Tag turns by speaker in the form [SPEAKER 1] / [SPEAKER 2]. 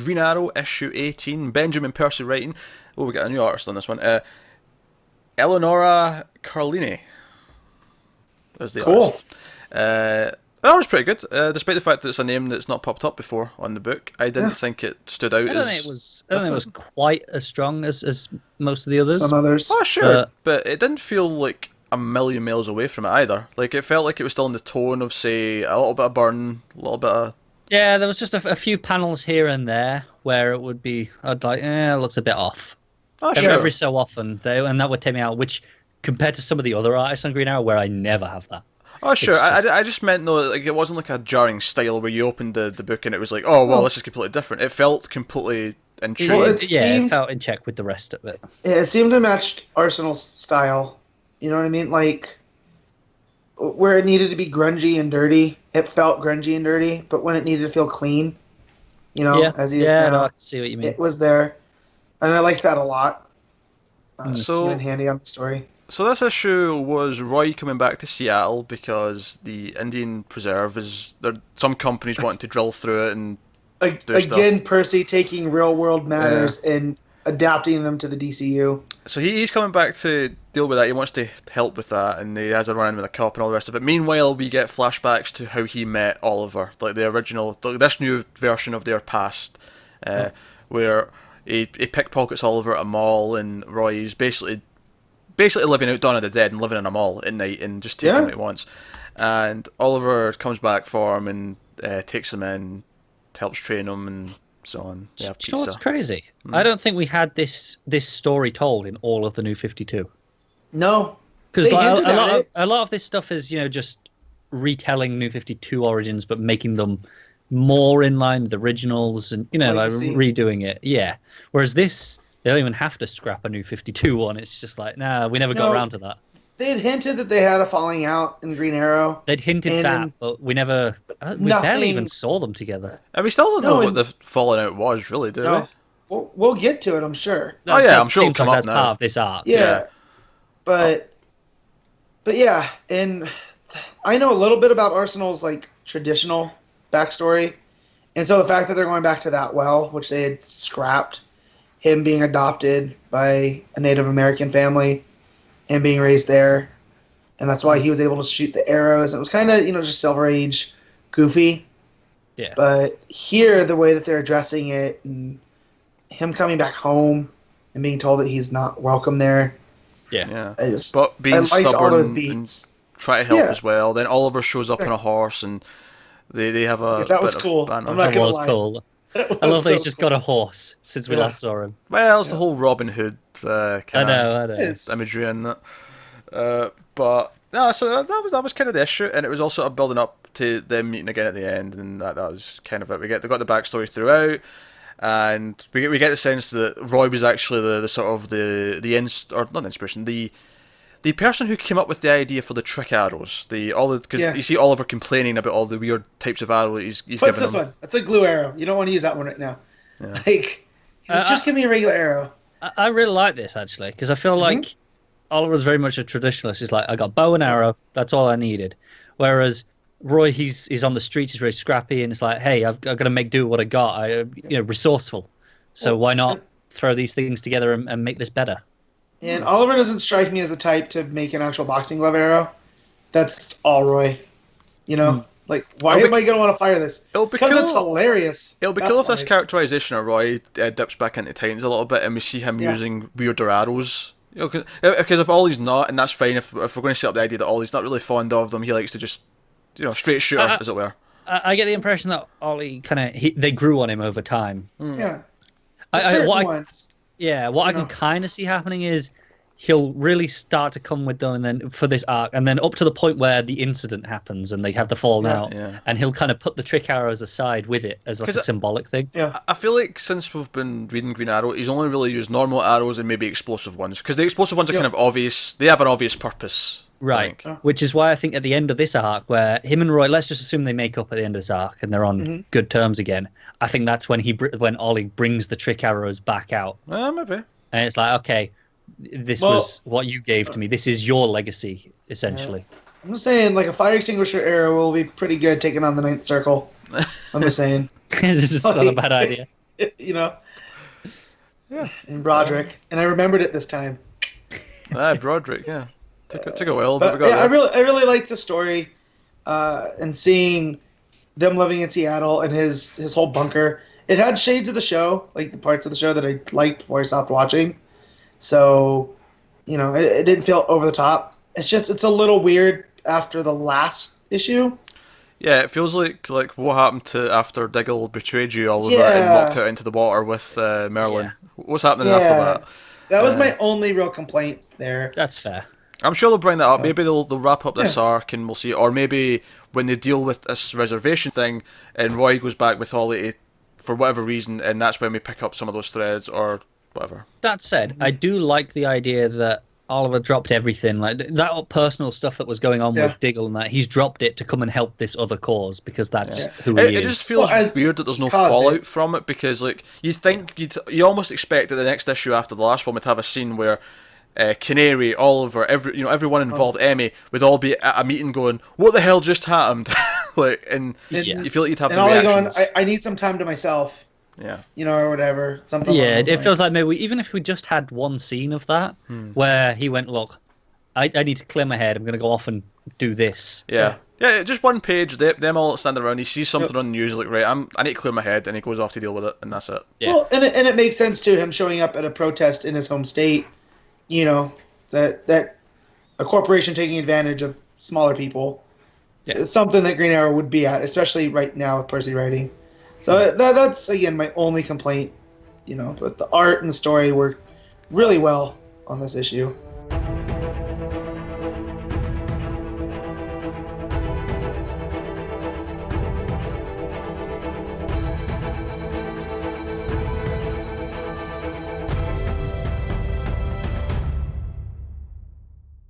[SPEAKER 1] Green Arrow issue 18. Benjamin Percy writing. Oh, we got a new artist on this one. Eleonora Carlini is the artist. That was pretty good, despite the fact that it's a name that's not popped up before on the book. I didn't think it stood out. I don't think
[SPEAKER 2] it was quite as strong as most of the others.
[SPEAKER 3] Some others.
[SPEAKER 1] Oh, sure, but it didn't feel like a million miles away from it either. Like, it felt like it was still in the tone of, say, a little bit of Burn, a little bit of...
[SPEAKER 2] Yeah, there was just a few panels here and there where it would be, I'd like, it looks a bit off.
[SPEAKER 1] Oh, sure.
[SPEAKER 2] Every so often, and that would take me out, which, compared to some of the other artists on Green Arrow, where I never have that.
[SPEAKER 1] Oh, sure. I just meant, though, like, it wasn't like a jarring style where you opened the book and it was like, oh, well, this is completely different. It felt completely in tune.
[SPEAKER 3] Well,
[SPEAKER 2] it felt in check with the rest of it.
[SPEAKER 3] Yeah, it seemed to match Arsenal's style. You know what I mean? Like, where it needed to be grungy and dirty, it felt grungy and dirty, but when it needed to feel clean, you know, as he is now,
[SPEAKER 2] no, I can see what you mean.
[SPEAKER 3] It was there. And I liked that a lot.
[SPEAKER 1] So
[SPEAKER 3] came in handy on the story.
[SPEAKER 1] So this issue was Roy coming back to Seattle because the Indian Preserve is there. Some companies wanting to drill through it and do
[SPEAKER 3] again,
[SPEAKER 1] stuff.
[SPEAKER 3] Percy taking real world matters and adapting them to the DCU.
[SPEAKER 1] So he's coming back to deal with that. He wants to help with that, and he has a run with a cop and all the rest of it. Meanwhile, we get flashbacks to how he met Oliver, like the original, this new version of their past, where he pickpockets Oliver at a mall, and Roy's basically living out Dawn of the Dead and living in a mall at night and just taking what he wants. And Oliver comes back for him and takes him in, helps train him and so on. They have pizza.
[SPEAKER 2] You know what's crazy? I don't think we had this story told in all of the New 52.
[SPEAKER 3] No.
[SPEAKER 2] Because a lot of this stuff is, just retelling New 52 origins, but making them more in line with the originals and, like redoing it. Yeah. Whereas this, they don't even have to scrap a New 52 one. It's just like, nah, we never got around to that.
[SPEAKER 3] They had hinted that they had a falling out in Green Arrow.
[SPEAKER 2] They'd hinted that, but we never... We barely even saw them together.
[SPEAKER 1] And we still don't know what the falling out was, really, do we?
[SPEAKER 3] We'll get to it, I'm sure.
[SPEAKER 1] Oh, yeah, I'm sure it'll come up
[SPEAKER 2] that's
[SPEAKER 1] now.
[SPEAKER 2] Part of this arc.
[SPEAKER 3] Yeah. But yeah, and I know a little bit about Arsenal's, like, traditional backstory. And so the fact that they're going back to that well, which they had scrapped, him being adopted by a Native American family and being raised there, and that's why he was able to shoot the arrows. It was kind of, just Silver Age goofy.
[SPEAKER 2] Yeah.
[SPEAKER 3] But here, the way that they're addressing it, and him coming back home and being told that he's not welcome there.
[SPEAKER 1] Yeah.
[SPEAKER 3] But
[SPEAKER 1] being stubborn
[SPEAKER 3] and
[SPEAKER 1] try to help as well. Then Oliver shows up on a horse, and they have a
[SPEAKER 3] that was cool.
[SPEAKER 1] Banter.
[SPEAKER 3] That
[SPEAKER 2] was cool. I love that he's just got a horse since we last saw him.
[SPEAKER 1] Well, it's the whole Robin Hood kind
[SPEAKER 2] of
[SPEAKER 1] imagery in that. But no, so that was kind of the issue, and it was also building up to them meeting again at the end, and that was kind of it. They got the backstory throughout, and we get the sense that Roy was actually the sort of not inspiration, the person who came up with the idea for the trick arrows, because you see Oliver complaining about all the weird types of arrows he's
[SPEAKER 3] What's
[SPEAKER 1] giving
[SPEAKER 3] this
[SPEAKER 1] him.
[SPEAKER 3] one? That's a glue arrow. You don't want to use that one right now. Yeah. Like, he's like, just give me a regular arrow.
[SPEAKER 2] I really like this, actually, because I feel like Oliver's very much a traditionalist. He's like, I got bow and arrow, that's all I needed. Whereas Roy, he's on the streets, he's very scrappy, and it's like, hey, I've got to make do with what I got. Resourceful. So why not throw these things together and make this better?
[SPEAKER 3] And Oliver doesn't strike me as the type to make an actual boxing glove arrow. That's all Roy. Like, why am I going to want to fire this? Because it's hilarious.
[SPEAKER 1] It'll be cool if this characterization of Roy dips back into Titans a little bit, and we see him using weirder arrows. Because if Ollie's not, and that's fine, if we're going to set up the idea that Ollie's not really fond of them, he likes to just, straight shooter, as it were.
[SPEAKER 2] I get the impression that Ollie they grew on him over time.
[SPEAKER 3] Yeah.
[SPEAKER 2] What I can kind of see happening is he'll really start to come with them, and then for this arc, and then up to the point where the incident happens and they have the falling out, and he'll kind of put the trick arrows aside with it as like a symbolic thing.
[SPEAKER 3] Yeah,
[SPEAKER 1] I feel like since we've been reading Green Arrow, he's only really used normal arrows and maybe explosive ones, because the explosive ones are kind of obvious. They have an obvious purpose.
[SPEAKER 2] Right, which is why I think at the end of this arc, where him and Roy, let's just assume they make up at the end of this arc and they're on good terms again. I think that's when Ollie brings the trick arrows back out.
[SPEAKER 1] Maybe.
[SPEAKER 2] And it's like, okay, this was what you gave to me. This is your legacy, essentially.
[SPEAKER 3] I'm just saying, like, a fire extinguisher arrow will be pretty good taking on the Ninth Circle. I'm just saying.
[SPEAKER 2] It's just not a bad idea.
[SPEAKER 3] you know,
[SPEAKER 1] Yeah.
[SPEAKER 3] and Broderick, and I remembered it this time.
[SPEAKER 1] Broderick. Yeah. Took a while, but we
[SPEAKER 3] But
[SPEAKER 1] got
[SPEAKER 3] yeah,
[SPEAKER 1] there.
[SPEAKER 3] I really like the story, and seeing them living in Seattle and his whole bunker. It had shades of the show, like the parts of the show that I liked before I stopped watching. So, it didn't feel over the top. It's a little weird after the last issue.
[SPEAKER 1] Yeah, it feels like what happened to after Diggle betrayed you, Oliver, and
[SPEAKER 3] Yeah.
[SPEAKER 1] knocked it into the water with Merlin.
[SPEAKER 2] Yeah.
[SPEAKER 1] What's happening after
[SPEAKER 3] Yeah,
[SPEAKER 1] that?
[SPEAKER 3] that was
[SPEAKER 1] Uh,
[SPEAKER 3] my only real complaint there.
[SPEAKER 2] That's fair.
[SPEAKER 1] I'm sure they'll bring that up.
[SPEAKER 3] So-
[SPEAKER 1] Maybe they'll wrap up this
[SPEAKER 3] Yeah.
[SPEAKER 1] arc and we'll see. Or maybe when they deal with this reservation thing and Roy goes back with Holly for whatever reason, and that's when we pick up some of those threads or whatever.
[SPEAKER 2] That said, I do like the idea that Oliver dropped everything, like that personal stuff that was going on
[SPEAKER 3] Yeah.
[SPEAKER 2] with Diggle and that. He's dropped it to come and help this other cause because that's
[SPEAKER 3] Yeah.
[SPEAKER 2] who he
[SPEAKER 1] It
[SPEAKER 2] is.
[SPEAKER 1] just feels
[SPEAKER 3] Well, as
[SPEAKER 1] weird that there's no
[SPEAKER 3] caused
[SPEAKER 1] fallout
[SPEAKER 3] it.
[SPEAKER 1] from it, because you almost expect that the next issue after the last one would have a scene where Canary, Oliver, everyone involved, Emmy, would all be at a meeting going, "What the hell just happened?" And
[SPEAKER 2] Yeah.
[SPEAKER 1] you feel like you'd have
[SPEAKER 3] And
[SPEAKER 1] the
[SPEAKER 3] all
[SPEAKER 1] reactions.
[SPEAKER 3] going, I need some time to myself,
[SPEAKER 1] Yeah.
[SPEAKER 3] or whatever. Something.
[SPEAKER 2] Yeah,
[SPEAKER 3] along
[SPEAKER 2] it
[SPEAKER 3] those lines.
[SPEAKER 2] feels like maybe even if we just had one scene of that where he went, look, I need to clear my head. I'm going to go off and do this.
[SPEAKER 1] Yeah. Yeah, just one page, them all standing around, he sees something on the news, like, right, I need to clear my head, and he goes off to deal with it, and that's it.
[SPEAKER 2] Yeah.
[SPEAKER 3] Well, and it makes sense too. Him showing up at a protest in his home state. That a corporation taking advantage of smaller people.
[SPEAKER 2] Yeah.
[SPEAKER 3] It's something that Green Arrow would be at, especially right now with Percy writing. So that's again my only complaint. But the art and the story work really well on this issue.